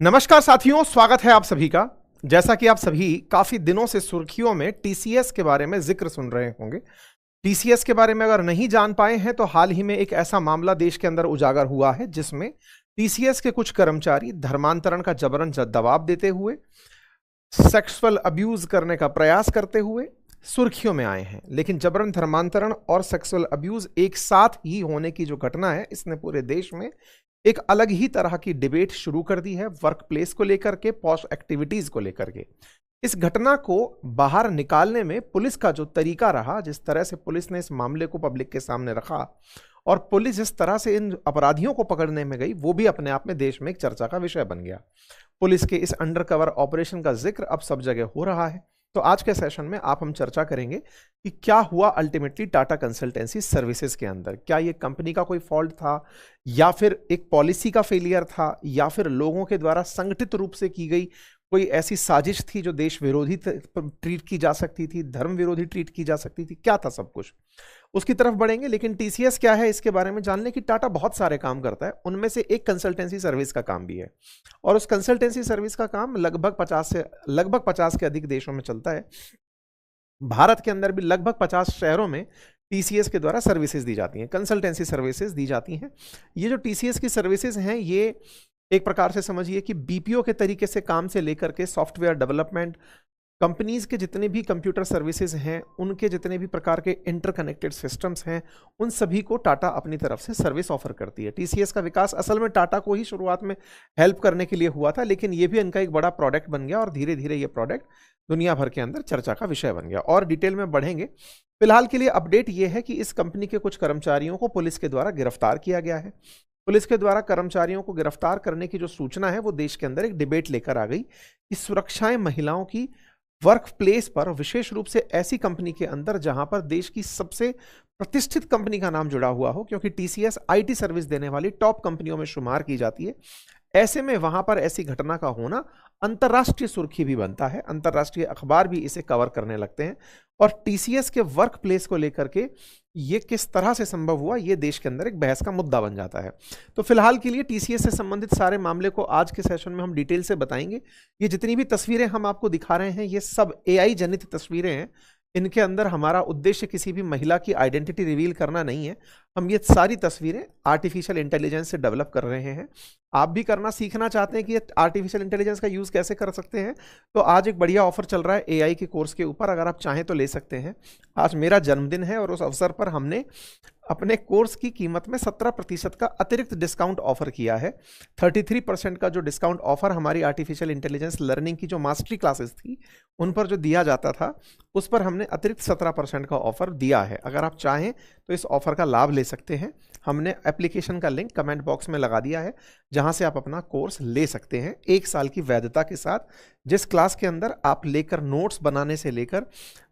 नमस्कार साथियों, स्वागत है आप सभी का। जैसा कि आप सभी काफी दिनों से सुर्खियों में टीसीएस के बारे में जिक्र सुन रहे होंगे। टीसीएस के बारे में अगर नहीं जान पाए हैं तो हाल ही में एक ऐसा मामला देश के अंदर उजागर हुआ है जिसमें टीसीएस के कुछ कर्मचारी धर्मांतरण का जबरन दबाव देते हुए, सेक्सुअल अब्यूज करने का प्रयास करते हुए सुर्खियों में आए हैं। लेकिन जबरन धर्मांतरण और सेक्सुअल अब्यूज एक साथ ही होने की जो घटना है, इसने पूरे देश में एक अलग ही तरह की डिबेट शुरू कर दी है, वर्क प्लेस को लेकर के, पॉश एक्टिविटीज को लेकर के। इस घटना को बाहर निकालने में पुलिस का जो तरीका रहा, जिस तरह से पुलिस ने इस मामले को पब्लिक के सामने रखा और पुलिस जिस तरह से इन अपराधियों को पकड़ने में गई, वो भी अपने आप में देश में एक चर्चा का विषय बन गया। पुलिस के इस अंडरकवर ऑपरेशन का जिक्र अब सब जगह हो रहा है। तो आज के सेशन में हम चर्चा करेंगे कि क्या हुआ अल्टीमेटली टाटा कंसल्टेंसी सर्विसेज के अंदर। क्या ये कंपनी का कोई फॉल्ट था, या फिर एक पॉलिसी का फेलियर था, या फिर लोगों के द्वारा संगठित रूप से की गई कोई ऐसी साजिश थी जो देश विरोधी ट्रीट की जा सकती थी, धर्म विरोधी ट्रीट की जा सकती थी। क्या था सब कुछ, उसकी तरफ बढ़ेंगे। लेकिन टीसीएस क्या है इसके बारे में जान लें कि टाटा बहुत सारे काम करता है, उनमें से एक कंसल्टेंसी सर्विस का काम भी है। और उस कंसल्टेंसी सर्विस का काम लगभग 50 के अधिक देशों में चलता है। भारत के अंदर भी लगभग 50 शहरों में टीसीएस के द्वारा सर्विसेज दी जाती हैं, कंसल्टेंसी सर्विसेज दी जाती हैं। ये जो टीसीएस की सर्विसेज हैं, ये एक प्रकार से समझिए कि बीपीओ के तरीके से काम से लेकर के सॉफ्टवेयर डेवलपमेंट, कंपनीज के जितने भी कंप्यूटर सर्विसेज हैं, उनके जितने भी प्रकार के इंटरकनेक्टेड सिस्टम्स हैं, उन सभी को टाटा अपनी तरफ से सर्विस ऑफर करती है। टीसीएस का विकास असल में टाटा को ही शुरुआत में हेल्प करने के लिए हुआ था, लेकिन ये भी इनका एक बड़ा प्रोडक्ट बन गया और धीरे धीरे ये प्रोडक्ट दुनिया भर के अंदर चर्चा का विषय बन गया। और डिटेल में बढ़ेंगे। फिलहाल के लिए अपडेट ये है कि इस कंपनी के कुछ कर्मचारियों को पुलिस के द्वारा गिरफ्तार किया गया है। पुलिस के द्वारा कर्मचारियों को गिरफ्तार करने की जो सूचना है, वो देश के अंदर एक डिबेट लेकर आ गई कि सुरक्षाएं महिलाओं की वर्क प्लेस पर, विशेष रूप से ऐसी कंपनी के अंदर जहां पर देश की सबसे प्रतिष्ठित कंपनी का नाम जुड़ा हुआ हो, क्योंकि टीसीएस आईटी सर्विस देने वाली टॉप कंपनियों में शुमार की जाती है। ऐसे में वहां पर ऐसी घटना का होना अंतर्राष्ट्रीय सुर्खी भी बनता है, अंतर्राष्ट्रीय अखबार भी इसे कवर करने लगते हैं। और टीसीएस के वर्क प्लेस को लेकर के ये किस तरह से संभव हुआ, ये देश के अंदर एक बहस का मुद्दा बन जाता है। तो फिलहाल के लिए टीसीएस से संबंधित सारे मामले को आज के सेशन में हम डिटेल से बताएंगे। ये जितनी भी तस्वीरें हम आपको दिखा रहे हैं, ये सब एआई जनित तस्वीरें हैं। इनके अंदर हमारा उद्देश्य किसी भी महिला की आइडेंटिटी रिवील करना नहीं है। हम ये सारी तस्वीरें आर्टिफिशियल इंटेलिजेंस से डेवलप कर रहे हैं। आप भी करना सीखना चाहते हैं कि ये आर्टिफिशियल इंटेलिजेंस का यूज़ कैसे कर सकते हैं, तो आज एक बढ़िया ऑफर चल रहा है एआई के कोर्स के ऊपर, अगर आप चाहें तो ले सकते हैं। आज मेरा जन्मदिन है और उस अवसर पर हमने अपने कोर्स की कीमत में 17% का अतिरिक्त डिस्काउंट ऑफर किया है। 33% का जो डिस्काउंट ऑफर हमारी आर्टिफिशियल इंटेलिजेंस लर्निंग की जो मास्टरी क्लासेस थी उन पर जो दिया जाता था, उस पर हमने अतिरिक्त 17% का ऑफर दिया है। अगर आप चाहें तो इस ऑफर का लाभ ले सकते हैं। हमने एप्लीकेशन का लिंक कमेंट बॉक्स में लगा दिया है, जहां से आप अपना कोर्स ले सकते हैं 1 साल की वैधता के साथ, जिस क्लास के अंदर आप लेकर नोट्स बनाने से लेकर,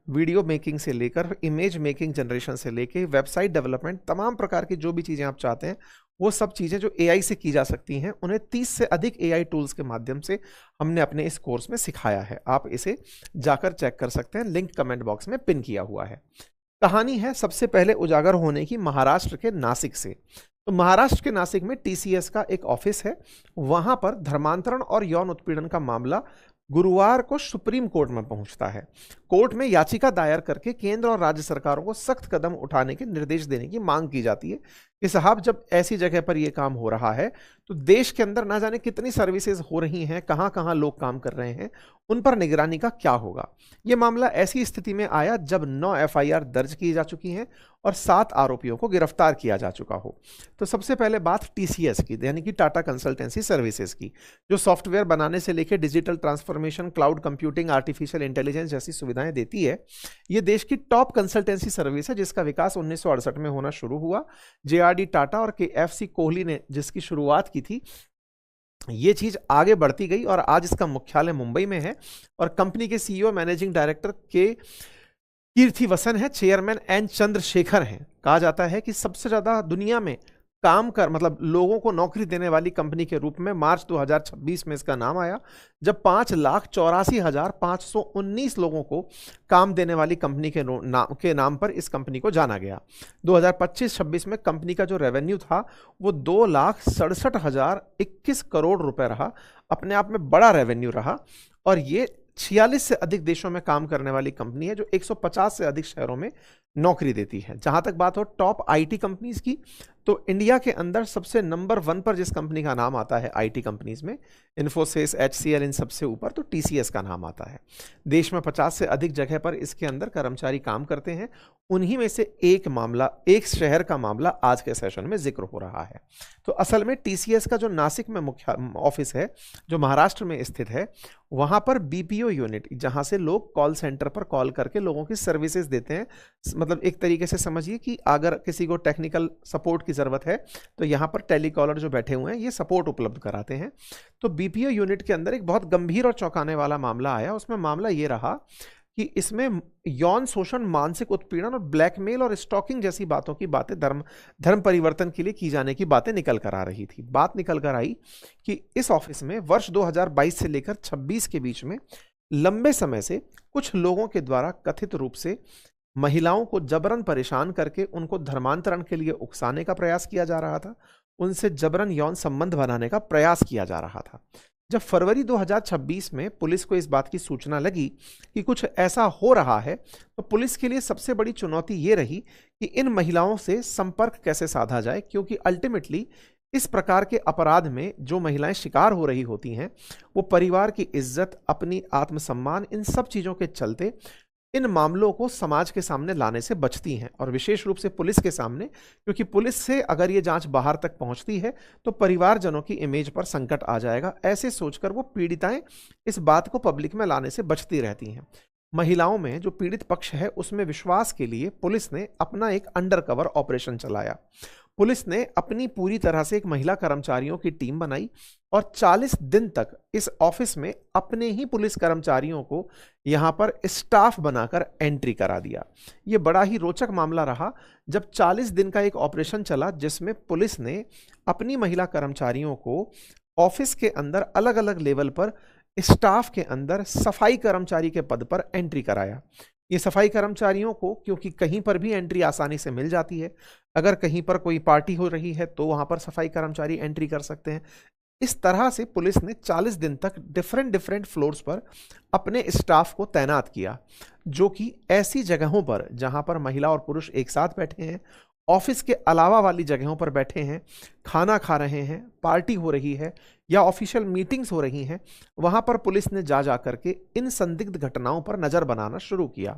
वीडियो मेकिंग से लेकर, इमेज मेकिंग जनरेशन से लेकर, वेबसाइट डेवलपमेंट, तमाम प्रकार की जो भी चीज़ें आप चाहते हैं, वो सब चीज़ें जो एआई से की जा सकती हैं, उन्हें 30 से अधिक एआई टूल्स के माध्यम से हमने अपने इस कोर्स में सिखाया है। आप इसे जाकर चेक कर सकते हैं, लिंक कमेंट बॉक्स में पिन किया हुआ है। कहानी है सबसे पहले उजागर होने की महाराष्ट्र के नासिक से। तो महाराष्ट्र के नासिक में टीसीएस का एक ऑफिस है। वहां पर धर्मांतरण और यौन उत्पीड़न का मामला गुरुवार को सुप्रीम कोर्ट में पहुंचता है। कोर्ट में याचिका दायर करके केंद्र और राज्य सरकारों को सख्त कदम उठाने के निर्देश देने की मांग की जाती है कि साहब, जब ऐसी जगह पर यह काम हो रहा है तो देश के अंदर ना जाने कितनी सर्विसेज हो रही हैं, कहां कहां लोग काम कर रहे हैं, उन पर निगरानी का क्या होगा। यह मामला ऐसी स्थिति में आया जब 9 एफआईआर दर्ज की जा चुकी हैं और 7 आरोपियों को गिरफ्तार किया जा चुका हो। तो सबसे पहले बात टीसीएस की, यानी कि टाटा कंसल्टेंसी सर्विसेज की, जो सॉफ्टवेयर बनाने से लेकर digital transformation, cloud computing, artificial intelligence जैसी सुविधाएं देती है। यह देश की टॉप कंसल्टेंसी सर्विस है, जिसका विकास 1968 में होना शुरू हुआ। जेआरडी टाटा और केएफसी कोहली ने जिसकी शुरुआत की थी, ये चीज आगे बढ़ती गई और आज इसका मुख्यालय मुंबई में है। और कंपनी के सीईओ मैनेजिंग डायरेक्टर के कीर्ति वसन है, चेयरमैन एन चंद्रशेखर हैं। कहा जाता है कि सबसे ज्यादा दुनिया में काम कर मतलब लोगों को नौकरी देने वाली कंपनी के रूप में मार्च 2026 में इसका नाम आया, जब 5,84,519 लोगों को काम देने वाली कंपनी के नाम पर इस कंपनी को जाना गया। 2025-26 में कंपनी का जो रेवेन्यू था वो 2,67,021 करोड़ रुपए रहा। अपने आप में बड़ा रेवेन्यू रहा और ये 46 से अधिक देशों में काम करने वाली कंपनी है जो 150 से अधिक शहरों में नौकरी देती है। जहां तक बात हो टॉप आईटी कंपनीज की, तो इंडिया के अंदर सबसे नंबर 1 पर जिस कंपनी का नाम आता है आईटी कंपनीज में, इन्फोसिस, HCL, इन सबसे ऊपर तो TCS का नाम आता है। देश में 50 से अधिक जगह पर इसके अंदर कर्मचारी काम करते हैं। उन्हीं में से एक शहर का मामला आज के सेशन में जिक्र हो रहा है। तो असल में TCS का जो नासिक में मुख्य ऑफिस है, जो महाराष्ट्र में स्थित है, वहां पर BPO यूनिट, जहां से लोग कॉल सेंटर पर कॉल करके लोगों की सर्विसेज देते हैं, मतलब एक तरीके से समझिए कि अगर किसी को टेक्निकल सपोर्ट की जरूरत है तो यहाँ पर टेलीकॉलर जो बैठे हुए हैं ये सपोर्ट उपलब्ध कराते हैं। तो BPO यूनिट के अंदर एक बहुत गंभीर और चौंकाने वाला मामला आया। उसमें मामला ये रहा कि इसमें यौन शोषण, मानसिक उत्पीड़न और ब्लैकमेल और स्टॉकिंग जैसी बातें धर्म परिवर्तन के लिए की जाने की बातें निकल कर आ रही थी। बात निकल कर आई कि इस ऑफिस में वर्ष 2022 से लेकर 26 के बीच में लंबे समय से कुछ लोगों के द्वारा कथित रूप से महिलाओं को जबरन परेशान करके उनको धर्मांतरण के लिए उकसाने का प्रयास किया जा रहा था, उनसे जबरन यौन संबंध बनाने का प्रयास किया जा रहा था। जब फरवरी 2026 में पुलिस को इस बात की सूचना लगी कि कुछ ऐसा हो रहा है, तो पुलिस के लिए सबसे बड़ी चुनौती ये रही कि इन महिलाओं से संपर्क कैसे साधा जाए, क्योंकि अल्टीमेटली इस प्रकार के अपराध में जो महिलाएं शिकार हो रही होती हैं वो परिवार की इज्जत, अपनी आत्मसम्मान, इन सब चीज़ों के चलते इन मामलों को समाज के सामने लाने से बचती हैं, और विशेष रूप से पुलिस के सामने, क्योंकि पुलिस से अगर ये जांच बाहर तक पहुंचती है तो परिवारजनों की इमेज पर संकट आ जाएगा। ऐसे सोचकर वो पीड़िताएं इस बात को पब्लिक में लाने से बचती रहती हैं। महिलाओं में जो पीड़ित पक्ष है उसमें विश्वास के लिए पुलिस ने अपना एक अंडरकवर ऑपरेशन चलाया। पुलिस ने अपनी पूरी तरह से एक महिला कर्मचारियों की टीम बनाई और 40 दिन तक इस ऑफिस में अपने ही पुलिस कर्मचारियों को यहां पर स्टाफ बनाकर एंट्री करा दिया। यह बड़ा ही रोचक मामला रहा जब 40 दिन का एक ऑपरेशन चला जिसमें पुलिस ने अपनी महिला कर्मचारियों को ऑफिस के अंदर अलग अलग लेवल पर स्टाफ के अंदर सफाई कर्मचारी के पद पर एंट्री कराया। ये सफाई कर्मचारियों को, क्योंकि कहीं पर भी एंट्री आसानी से मिल जाती है, अगर कहीं पर कोई पार्टी हो रही है तो वहां पर सफाई कर्मचारी एंट्री कर सकते हैं। इस तरह से पुलिस ने 40 दिन तक डिफरेंट फ्लोर्स पर अपने स्टाफ को तैनात किया, जो कि ऐसी जगहों पर जहां पर महिला और पुरुष एक साथ बैठे हैं, ऑफिस के अलावा वाली जगहों पर बैठे हैं, खाना खा रहे हैं, पार्टी हो रही है या ऑफिशियल मीटिंग्स हो रही हैं, वहां पर पुलिस ने जा करके इन संदिग्ध घटनाओं पर नजर बनाना शुरू किया।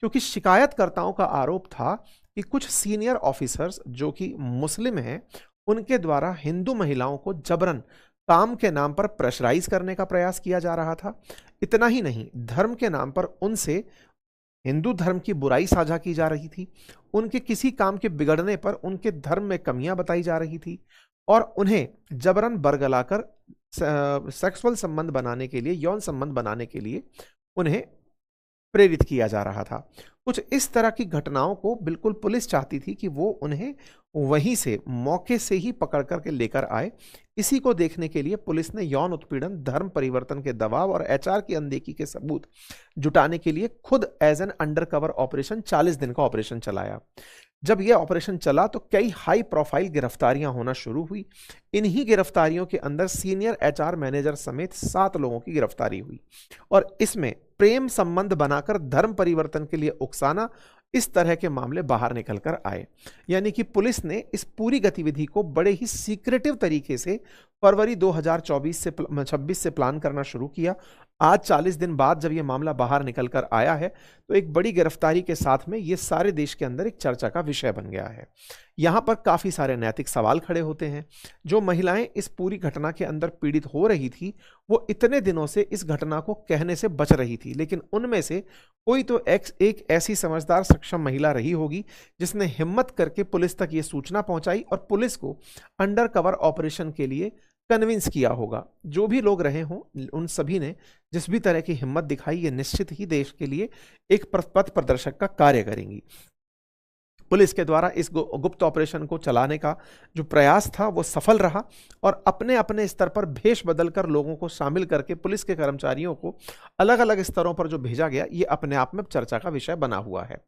क्योंकि शिकायतकर्ताओं का आरोप था कि कुछ सीनियर ऑफिसर्स जो कि मुस्लिम हैं, उनके द्वारा हिंदू महिलाओं को जबरन काम के नाम पर प्रेशराइज करने का प्रयास किया जा रहा था। इतना ही नहीं, धर्म के नाम पर उनसे हिंदू धर्म की बुराई साझा की जा रही थी, उनके किसी काम के बिगड़ने पर उनके धर्म में कमियां बताई जा रही थी और उन्हें जबरन बरगलाकर सेक्सुअल संबंध बनाने के लिए, यौन संबंध बनाने के लिए उन्हें प्रेरित किया जा रहा था। कुछ इस तरह की घटनाओं को बिल्कुल पुलिस चाहती थी कि वो उन्हें वहीं से मौके से ही पकड़ करके लेकर आए। इसी को देखने के लिए पुलिस ने यौन उत्पीड़न, धर्म परिवर्तन के दबाव और HR की अनदेखी के सबूत जुटाने के लिए खुद एज एन अंडरकवर ऑपरेशन 40 दिन का ऑपरेशन चलाया। जब यह ऑपरेशन चला तो कई हाई प्रोफाइल गिरफ्तारियां होना शुरू हुई। इन्हीं गिरफ्तारियों के अंदर सीनियर HR मैनेजर समेत 7 लोगों की गिरफ्तारी हुई और इसमें प्रेम संबंध बनाकर धर्म परिवर्तन के लिए उकसाना, इस तरह के मामले बाहर निकल कर आए। यानी कि पुलिस ने इस पूरी गतिविधि को बड़े ही सीक्रेटिव तरीके से फरवरी 2024 से 26 से प्लान करना शुरू किया। आज 40 दिन बाद जब यह मामला बाहर निकल कर आया है तो एक बड़ी गिरफ्तारी के साथ में यह सारे देश के अंदर एक चर्चा का विषय बन गया है। यहां पर काफी सारे नैतिक सवाल खड़े होते हैं। जो महिलाएं इस पूरी घटना के अंदर पीड़ित हो रही थी वो इतने दिनों से इस घटना को कहने से बच रही थी, लेकिन उनमें से कोई तो एक ऐसी समझदार सक्षम महिला रही होगी जिसने हिम्मत करके पुलिस तक ये सूचना पहुंचाई और पुलिस को अंडरकवर ऑपरेशन के लिए कन्विंस किया होगा। जो भी लोग रहे हों उन सभी ने जिस भी तरह की हिम्मत दिखाई, ये निश्चित ही देश के लिए एक पथ प्रदर्शक का कार्य करेंगी। पुलिस के द्वारा इस गुप्त ऑपरेशन को चलाने का जो प्रयास था वो सफल रहा और अपने अपने स्तर पर भेष बदलकर लोगों को शामिल करके पुलिस के कर्मचारियों को अलग अलग स्तरों पर जो भेजा गया, ये अपने आप में चर्चा का विषय बना हुआ है।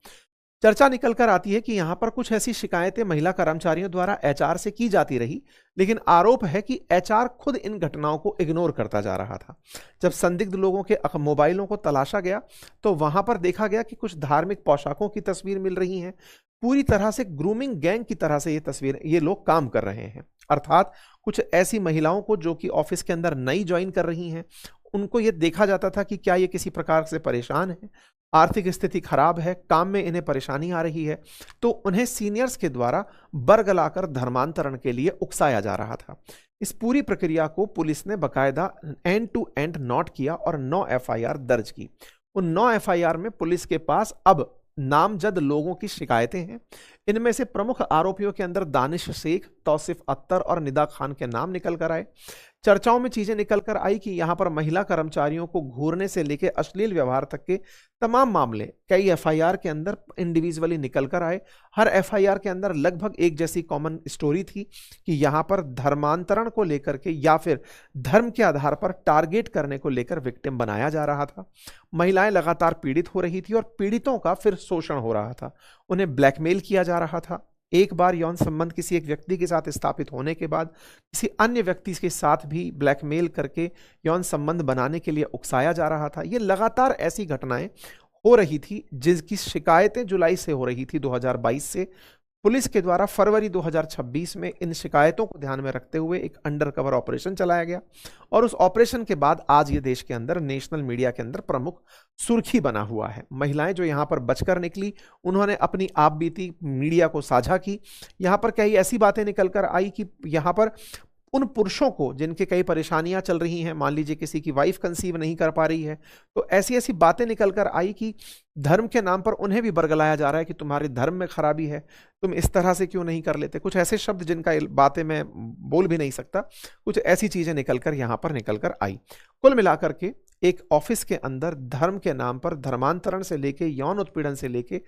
चर्चा निकल कर आती है कि यहां पर कुछ ऐसी शिकायतें महिला कर्मचारियों द्वारा एचआर से की जाती रही, लेकिन आरोप है कि एचआर खुद इन घटनाओं को इग्नोर करता जा रहा था। जब संदिग्ध लोगों के मोबाइलों को तलाशा गया तो वहां पर देखा गया कि कुछ धार्मिक पोशाकों की तस्वीर मिल रही हैं। पूरी तरह से ग्रूमिंग गैंग की तरह से ये लोग काम कर रहे हैं। अर्थात कुछ ऐसी महिलाओं को जो कि ऑफिस के अंदर नई ज्वाइन कर रही हैं, उनको ये देखा जाता था कि क्या ये किसी प्रकार से परेशान है, आर्थिक स्थिति खराब है, काम में इन्हें परेशानी आ रही है, तो उन्हें सीनियर्स के द्वारा बरगलाकर धर्मांतरण के लिए उकसाया जा रहा था। इस पूरी प्रक्रिया को पुलिस ने बकायदा एंड टू एंड नोट किया और 9 एफआईआर दर्ज की। उन 9 एफआईआर में पुलिस के पास अब नामजद लोगों की शिकायतें हैं। इनमें से प्रमुख आरोपियों के अंदर दानिश शेख, तौसिफ अख्तर और निदा खान के नाम निकल कर आए। चर्चाओं में चीजें निकल कर आई कि यहां पर महिला कर्मचारियों को घूरने से लेकर अश्लील व्यवहार तक के तमाम मामले कई एफआईआर के अंदर इंडिविजुअली निकल कर आए। हर एफआईआर के अंदर लगभग एक जैसी कॉमन स्टोरी थी कि यहां पर धर्मांतरण को लेकर के या फिर धर्म के आधार पर टारगेट करने को लेकर विक्टिम बनाया जा रहा था। महिलाएं लगातार पीड़ित हो रही थी और पीड़ितों का फिर शोषण हो रहा था, उन्हें ब्लैकमेल किया जा रहा था। एक बार यौन संबंध किसी एक व्यक्ति के साथ स्थापित होने के बाद किसी अन्य व्यक्ति के साथ भी ब्लैकमेल करके यौन संबंध बनाने के लिए उकसाया जा रहा था। ये लगातार ऐसी घटनाएं हो रही थी जिसकी शिकायतें जुलाई से हो रही थी 2022 से। पुलिस के द्वारा फरवरी 2026 में इन शिकायतों को ध्यान में रखते हुए एक अंडरकवर ऑपरेशन चलाया गया और उस ऑपरेशन के बाद आज ये देश के अंदर नेशनल मीडिया के अंदर प्रमुख सुर्खी बना हुआ है। महिलाएं जो यहां पर बचकर निकली, उन्होंने अपनी आप बीती मीडिया को साझा की। यहां पर कई ऐसी बातें निकलकर आई कि यहां पर उन पुरुषों को जिनके कई परेशानियां चल रही हैं, मान लीजिए किसी की वाइफ कंसीव नहीं कर पा रही है, तो ऐसी ऐसी बातें निकल कर आई कि धर्म के नाम पर उन्हें भी बरगलाया जा रहा है कि तुम्हारे धर्म में खराबी है, तुम इस तरह से क्यों नहीं कर लेते। कुछ ऐसे शब्द जिनका बातें मैं बोल भी नहीं सकता, कुछ ऐसी चीजें निकलकर यहां पर निकलकर आई। कुल मिलाकर के एक ऑफिस के अंदर धर्म के नाम पर धर्मांतरण से लेके यौन उत्पीड़न से लेके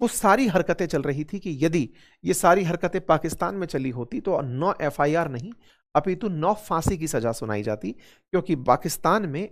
वो सारी हरकतें चल रही थी कि यदि ये सारी हरकतें पाकिस्तान में चली होती तो 9 एफआईआर नहीं अपितु 9 फांसी की सजा सुनाई जाती, क्योंकि पाकिस्तान में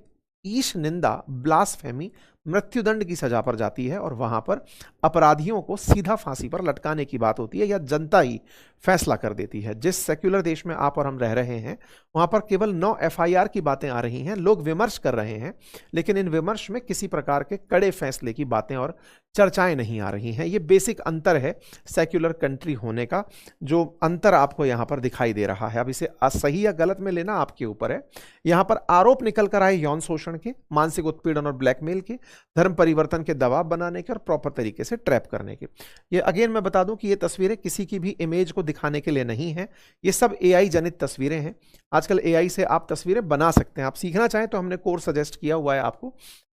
ईश निंदा, ब्लास्फेमी मृत्युदंड की सजा पर जाती है और वहां पर अपराधियों को सीधा फांसी पर लटकाने की बात होती है या जनता ही फैसला कर देती है। जिस सेक्युलर देश में आप और हम रह रहे हैं वहां पर केवल 9 एफआईआर की बातें आ रही हैं, लोग विमर्श कर रहे हैं, लेकिन इन विमर्श में किसी प्रकार के कड़े फैसले की बातें और चर्चाएं नहीं आ रही हैं। ये बेसिक अंतर है सेक्युलर कंट्री होने का, जो अंतर आपको यहां पर दिखाई दे रहा है। अब इसे सही या गलत में लेना आपके ऊपर है। यहां पर आरोप निकल कर आए यौन शोषण के, मानसिक उत्पीड़न और ब्लैकमेल के, धर्म परिवर्तन के दबाव बनाने के और प्रॉपर तरीके से ट्रैप करने के। ये अगेन मैं बता दूं कि ये तस्वीरें किसी की भी इमेज को दिखाने के लिए नहीं है, ये सब एआई जनित तस्वीरें हैं। आजकल एआई से आप तस्वीरें बना सकते हैं, आप सीखना चाहें तो हमने कोर्स सजेस्ट किया हुआ है आपको।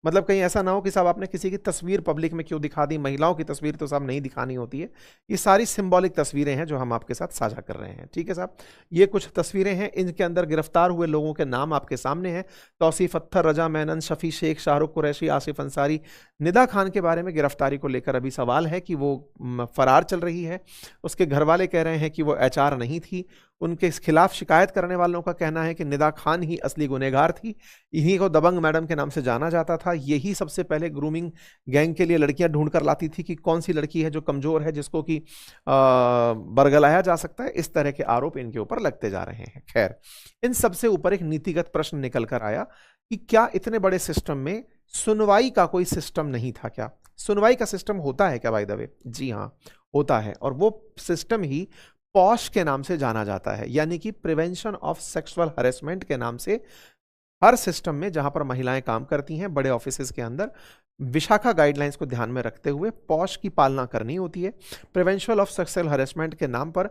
मतलब कहीं ऐसा ना हो कि साहब आपने किसी की तस्वीर पब्लिक में क्यों दिखा दी, महिलाओं की तस्वीर तो साहब नहीं दिखानी होती है। ये सारी सिंबॉलिक तस्वीरें हैं जो हम आपके साथ साझा कर रहे हैं, ठीक है साहब। ये कुछ तस्वीरें हैं, इनके अंदर गिरफ्तार हुए लोगों के नाम आपके सामने हैं। तौसीफ अख्तर, रजा मेनन, शफी शेख, शाहरुख कुरैशी, आसिफ अंसारी। निदा खान के बारे में गिरफ्तारी को लेकर अभी सवाल है कि वो फरार चल रही है। उसके घर वाले कह रहे हैं कि वो एचआर नहीं थी। उनके खिलाफ शिकायत करने वालों का कहना है कि निदा खान ही असली गुनहगार थी, इन्हीं को दबंग मैडम के नाम से जाना जाता था। यही सबसे पहले ग्रूमिंग गैंग के लिए लड़कियां ढूंढ कर लाती थी कि कौन सी लड़की है जो कमजोर है, जिसको कि बरगलाया जा सकता है। इस तरह के आरोप इनके ऊपर लगते जा रहे हैं। खैर, इन सबसे ऊपर एक नीतिगत प्रश्न निकल कर आया कि क्या इतने बड़े सिस्टम में सुनवाई का कोई सिस्टम नहीं था? क्या सुनवाई का सिस्टम होता है क्या? बाय द वे, जी हाँ, होता है। और वो सिस्टम ही पॉश के नाम से जाना जाता है, यानी कि प्रिवेंशन ऑफ सेक्सुअल हरेसमेंट के नाम से हर सिस्टम में जहां पर महिलाएं काम करती हैं बड़े ऑफिसेज के अंदर, विशाखा गाइडलाइंस को ध्यान में रखते हुए पॉश की पालना करनी होती है। प्रिवेंशन ऑफ सेक्सुअल हरेसमेंट के नाम पर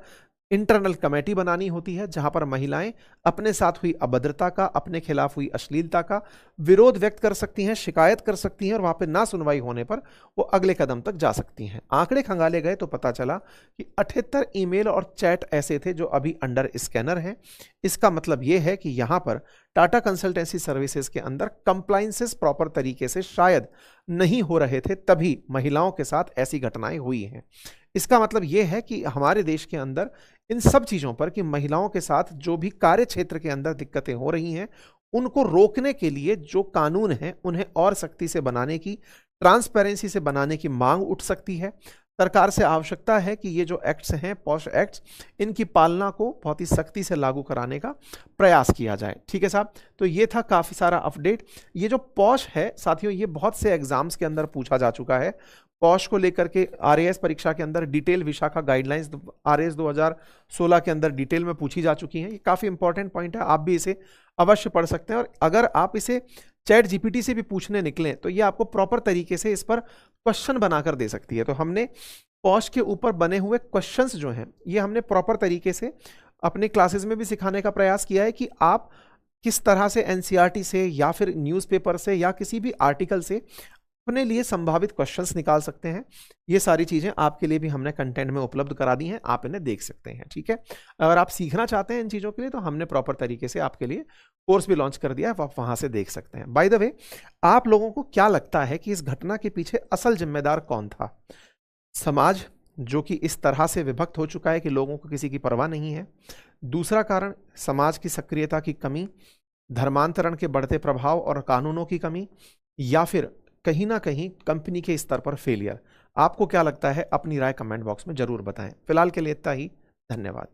इंटरनल कमेटी बनानी होती है, जहां पर महिलाएं अपने साथ हुई अभद्रता का, अपने खिलाफ हुई अश्लीलता का विरोध व्यक्त कर सकती हैं, शिकायत कर सकती हैं और वहां पर ना सुनवाई होने पर वो अगले कदम तक जा सकती हैं। आंकड़े खंगाले गए तो पता चला कि 78 ईमेल और चैट ऐसे थे जो अभी अंडर स्कैनर हैं। इसका मतलब यह है कि यहां पर टाटा कंसल्टेंसी सर्विसेज के अंदर कंप्लायंसेस प्रॉपर तरीके से शायद नहीं हो रहे थे, तभी महिलाओं के साथ ऐसी घटनाएं हुई हैं। इसका मतलब यह है कि हमारे देश के अंदर इन सब चीजों पर, कि महिलाओं के साथ जो भी कार्य क्षेत्र के अंदर दिक्कतें हो रही हैं, उनको रोकने के लिए जो कानून हैं उन्हें और सख्ती से बनाने की, ट्रांसपेरेंसी से बनाने की मांग उठ सकती है। सरकार से आवश्यकता है कि ये जो एक्ट्स हैं, पॉश एक्ट्स, इनकी पालना को बहुत ही सख्ती से लागू कराने का प्रयास किया जाए। ठीक है साहब, तो ये था काफ़ी सारा अपडेट। ये जो पॉश है साथियों, ये बहुत से एग्जाम्स के अंदर पूछा जा चुका है। पॉश को लेकर के आरएएस परीक्षा के अंदर डिटेल विशाखा गाइडलाइंस आरएएस 2016 के अंदर डिटेल में पूछी जा चुकी हैं। ये काफ़ी इंपॉर्टेंट पॉइंट है, आप भी इसे अवश्य पढ़ सकते हैं। और अगर आप इसे चैट जीपीटी से भी पूछने निकलें तो ये आपको प्रॉपर तरीके से इस पर क्वेश्चन बनाकर दे सकती है। तो हमने पॉश के ऊपर बने हुए क्वेश्चंस जो हैं, ये हमने प्रॉपर तरीके से अपने क्लासेस में भी सिखाने का प्रयास किया है कि आप किस तरह से एनसीईआरटी से या फिर न्यूज़पेपर से या किसी भी आर्टिकल से अपने लिए संभावित क्वेश्चंस निकाल सकते हैं। ये सारी चीज़ें आपके लिए भी हमने कंटेंट में उपलब्ध करा दी हैं, आप इन्हें देख सकते हैं। ठीक है, अगर आप सीखना चाहते हैं इन चीज़ों के लिए तो हमने प्रॉपर तरीके से आपके लिए कोर्स भी लॉन्च कर दिया है, आप वहाँ से देख सकते हैं। बाय द वे, आप लोगों को क्या लगता है कि इस घटना के पीछे असल जिम्मेदार कौन था? समाज, जो कि इस तरह से विभक्त हो चुका है कि लोगों को किसी की परवाह नहीं है। दूसरा कारण, समाज की सक्रियता की कमी, धर्मांतरण के बढ़ते प्रभाव और कानूनों की कमी, या फिर कहीं ना कहीं कंपनी के स्तर पर फेलियर। आपको क्या लगता है? अपनी राय कमेंट बॉक्स में जरूर बताएं। फिलहाल के लिए इतना ही, धन्यवाद।